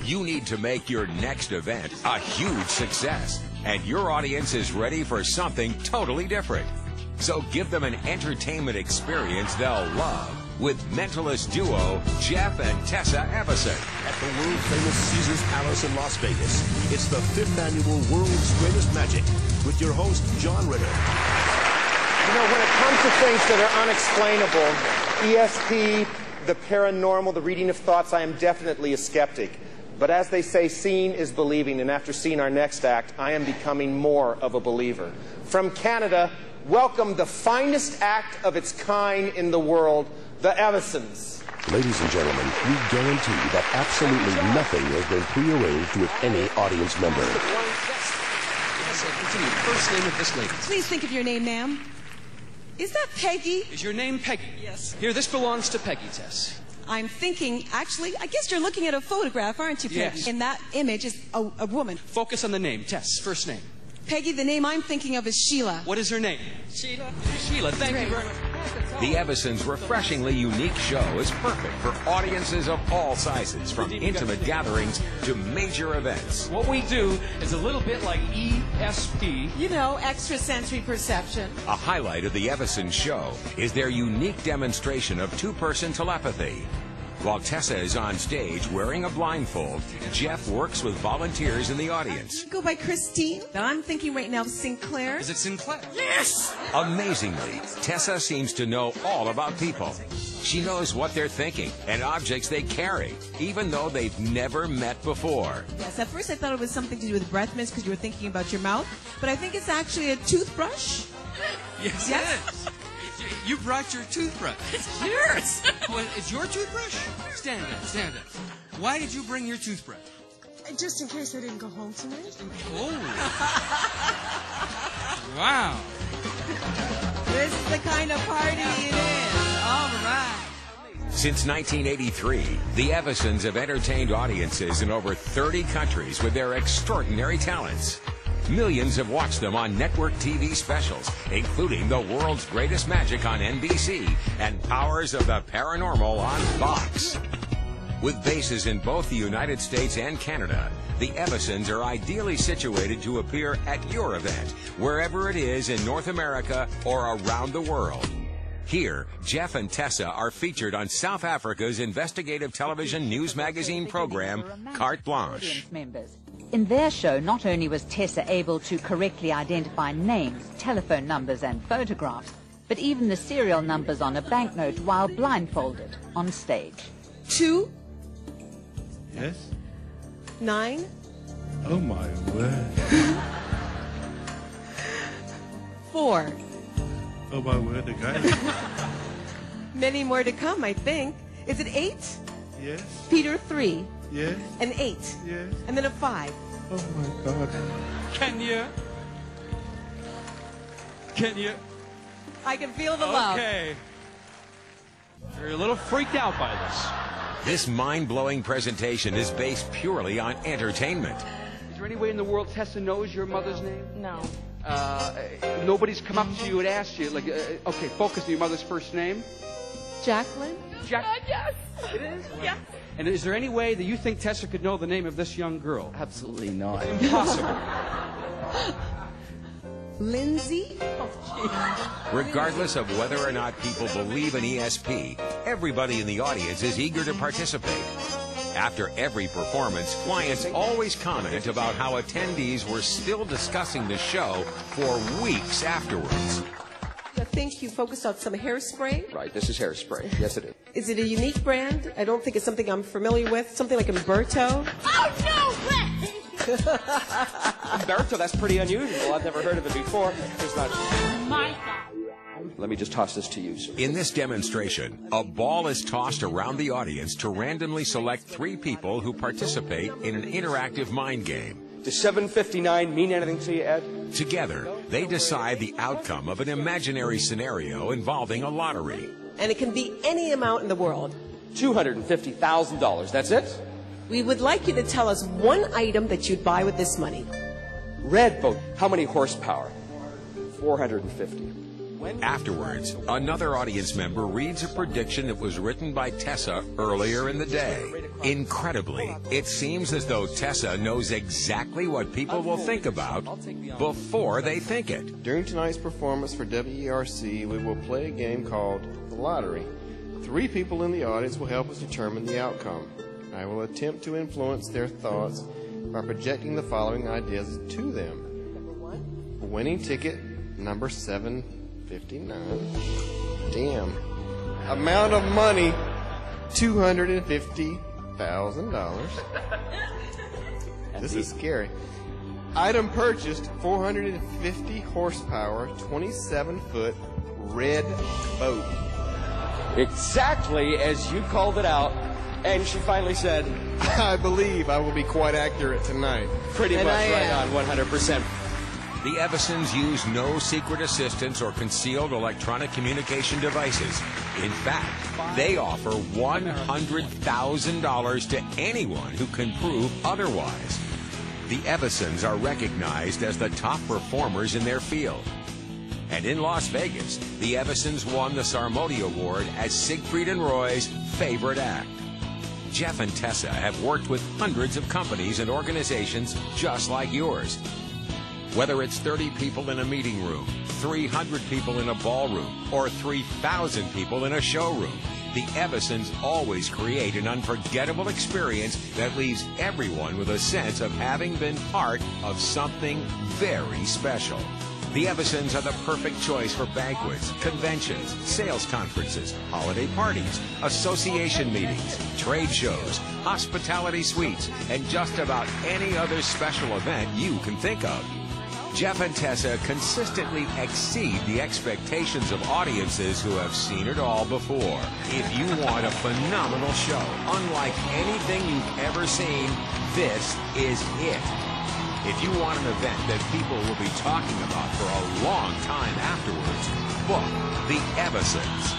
You need to make your next event a huge success, and your audience is ready for something totally different. So give them an entertainment experience they'll love with Mentalist Duo Jeff and Tessa Evason. At the world-famous Caesars Palace in Las Vegas, it's the 5th annual World's Greatest Magic with your host, John Ritter. You know, when it comes to things that are unexplainable, ESP, the paranormal, the reading of thoughts, I am definitely a skeptic. But as they say, seeing is believing, and after seeing our next act, I am becoming more of a believer. From Canada, welcome the finest act of its kind in the world, the Evasons. Ladies and gentlemen, we guarantee that absolutely nothing has been prearranged with any audience member. Continue. First name of this lady. Please think of your name, ma'am. Is that Peggy? Is your name Peggy? Yes. Here, this belongs to Peggy, Tess. I'm thinking, actually, I guess you're looking at a photograph, aren't you, Peggy? Yes. In that image is a woman. Focus on the name, Tess. First name. Peggy, the name I'm thinking of is Sheila. What is her name? Sheila. Sheila, thank you very much. The Evasons' refreshingly unique show is perfect for audiences of all sizes, from intimate gatherings to major events. What we do is a little bit like ESP. You know, extrasensory perception. A highlight of the Evasons show is their unique demonstration of two-person telepathy. While Tessa is on stage wearing a blindfold, Jeff works with volunteers in the audience. Go by Christine. I'm thinking right now of Sinclair. Is it Sinclair? Yes! Amazingly, Tessa seems to know all about people. She knows what they're thinking and objects they carry, even though they've never met before. Yes, at first I thought it was something to do with breath mints because you were thinking about your mouth, but I think it's actually a toothbrush. Yes, Yes. it is. You brought your toothbrush. It's yours. Well, it's your toothbrush? Stand up, stand up. Why did you bring your toothbrush? Just in case I didn't go home tonight. Oh. Wow. This is the kind of party it is. All right. Since 1983, the Evasons have entertained audiences in over 30 countries with their extraordinary talents. Millions have watched them on network TV specials, including The World's Greatest Magic on NBC and Powers of the Paranormal on Fox. With bases in both the United States and Canada, the Evasons are ideally situated to appear at your event, wherever it is in North America or around the world. Here, Jeff and Tessa are featured on South Africa's investigative television news magazine program, Carte Blanche. In their show, not only was Tessa able to correctly identify names, telephone numbers and photographs, but even the serial numbers on a banknote while blindfolded on stage. 2. Yes? 9. Oh my word. 4. Oh my word again. Many more to come, I think. Is it 8? Yes? Peter 3. Yes? An 8. Yes? And then a 5. Oh my God. Can you? I can feel the love. Okay. You're a little freaked out by this. This mind-blowing presentation is based purely on entertainment. Is there any way in the world Tessa knows your mother's name? No. Nobody's come up to you and asked you, like, okay, focus on your mother's first name. Jacqueline? Yes. It is? Yeah. And is there any way that you think Tessa could know the name of this young girl? Absolutely not. Impossible. Lindsay? Regardless of whether or not people believe in ESP, everybody in the audience is eager to participate. After every performance, clients always comment about how attendees were still discussing the show for weeks afterwards. I think you focused on some hairspray. Right, this is hairspray. Yes, it is. Is it a unique brand? I don't think it's something I'm familiar with. Something like Umberto? Oh, no way! Umberto, that's pretty unusual. I've never heard of it before. There's not... My God. Let me just toss this to you, sir. In this demonstration, a ball is tossed around the audience to randomly select 3 people who participate in an interactive mind game. Does 7:59 mean anything to you, Ed? Together, they decide the outcome of an imaginary scenario involving a lottery. And it can be any amount in the world. $250,000. That's it? We would like you to tell us one item that you'd buy with this money. Red boat. How many horsepower? 450. Afterwards, another audience member reads a prediction that was written by Tessa earlier in the day. Incredibly, it seems as though Tessa knows exactly what people will think about before they think it. During tonight's performance for WERC, we will play a game called The Lottery. 3 people in the audience will help us determine the outcome. I will attempt to influence their thoughts by projecting the following ideas to them. Winning ticket number 759. Damn. Amount of money, $250,000. This is scary. Item purchased, 450 horsepower, 27-foot red boat. Exactly as you called it out, and she finally said, I believe I will be quite accurate tonight. Pretty much right on, 100%. The Evasons use no secret assistants or concealed electronic communication devices. In fact, they offer $100,000 to anyone who can prove otherwise. The Evasons are recognized as the top performers in their field. And in Las Vegas, the Evasons won the Sarmodi Award as Siegfried and Roy's favorite act. Jeff and Tessa have worked with hundreds of companies and organizations just like yours. Whether it's 30 people in a meeting room, 300 people in a ballroom, or 3,000 people in a showroom, the Evasons always create an unforgettable experience that leaves everyone with a sense of having been part of something very special. The Evasons are the perfect choice for banquets, conventions, sales conferences, holiday parties, association meetings, trade shows, hospitality suites, and just about any other special event you can think of. Jeff and Tessa consistently exceed the expectations of audiences who have seen it all before. If you want a phenomenal show, unlike anything you've ever seen, this is it. If you want an event that people will be talking about for a long time afterwards, book the Evasons.